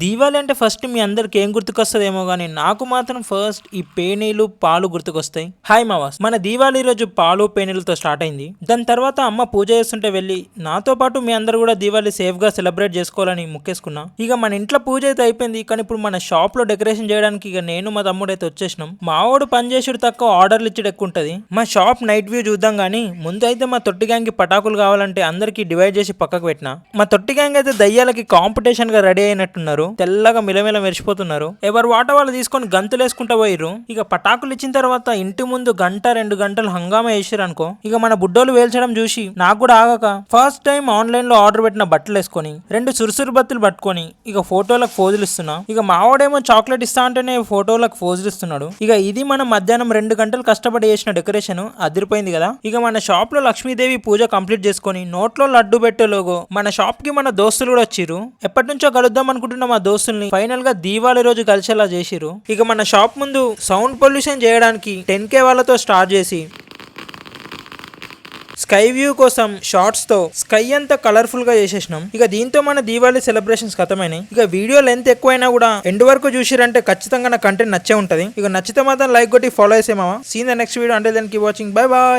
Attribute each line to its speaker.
Speaker 1: దీవాలి అంటే ఫస్ట్ మీ అందరికి ఏం గుర్తుకొస్తుందేమో గానీ నాకు మాత్రం ఫస్ట్ ఈ పేనీలు పాలు గుర్తుకొస్తాయి. హాయ్ మావాస్, మన దీవాలి రోజు పాలు పేనీలతో స్టార్ట్ అయింది. దాని తర్వాత అమ్మ పూజ చేస్తుంటే వెళ్ళి నాతో పాటు మీ అందరు కూడా దీవాలి సేఫ్ గా సెలబ్రేట్ చేసుకోవాలని ముక్కేసుకున్నా. ఇక మన ఇంట్లో పూజ అయితే అయిపోయింది, కానీ ఇప్పుడు మన షాప్ లో డెకరేషన్ చేయడానికి ఇక నేను మా తమ్ముడు అయితే వచ్చేసినాం. మావాడు పనిచేసుడు తక్కువ ఆర్డర్లు ఇచ్చుడు ఎక్కువ ఉంటది. మా షాప్ నైట్ వ్యూ చూద్దాం గానీ ముందు అయితే మా తొట్టి గ్యాంగ్ కి పటాకులు కావాలంటే అందరికి డివైడ్ చేసి పక్కకు పెట్టినా. మా తొట్టి గ్యాంగ్ అయితే దయ్యాలకి కాంపిటీషన్ గా రెడీ అయినట్టున్నారు. తెల్లగా మిలమిల మెరిచిపోతున్నారు. ఎవరు వాట వాళ్ళు తీసుకొని గంతులు వేసుకుంటా పోయిర్రు. ఇక పటాకులు ఇచ్చిన తర్వాత ఇంటి ముందు గంట 2 గంటలు హంగామా వేసారు అనుకో. ఇక మన బుడ్డోలు వేల్చడం చూసి నాకు కూడా ఆగక ఫస్ట్ టైం ఆన్లైన్ లో ఆర్డర్ పెట్టిన బట్టలు వేసుకొని 2 సురుసురు బత్తులు పట్టుకొని ఇక ఫోటోలకు ఫోజులు ఇస్తున్నా. ఇక మావాడేమో చాక్లెట్ ఇస్తా అంటేనే ఫోటోలకు ఫోజులు ఇస్తున్నాడు. ఇక ఇది మనం మధ్యాహ్నం 2 గంటలు కష్టపడి చేసిన డెకరేషన్ అదిరిపోయింది కదా. ఇక మన షాప్ లో లక్ష్మీదేవి పూజ కంప్లీట్ చేసుకొని నోట్లో లడ్డు పెట్టే లోగో మన షాప్ కి మన దోస్తులు కూడా వచ్చిర్రు. ఎప్పటి నుంచో కలుద్దాం అనుకుంటున్న మా దోస్తుల్ని ఫైనల్ గా దీవాలి రోజు కలిసేలా చేసిరు. ఇక మన షాప్ ముందు సౌండ్ పొల్యూషన్ చేయడానికి 10K వాళ్ళతో స్టార్ట్ చేసి స్కై వ్యూ కోసం షార్ట్స్ తో స్కై అంతా కలర్ఫుల్ గా చేసేసినాం. ఇక దీంతో మన దీవాలి సెలబ్రేషన్స్ ఖతమైనాయి. ఇక వీడియో లెంత్ ఎక్కువైనా కూడా ఎండ్ వరకు చూసిరంటే ఖచ్చితంగా నా కంటెంట్ నచ్చే ఉంటది. ఇక నచ్చితే మాత్రం లైక్ కొట్టి ఫాలో చేసేమావా. Seen the next video. అంటే దానికి వాచింగ్. Bye bye.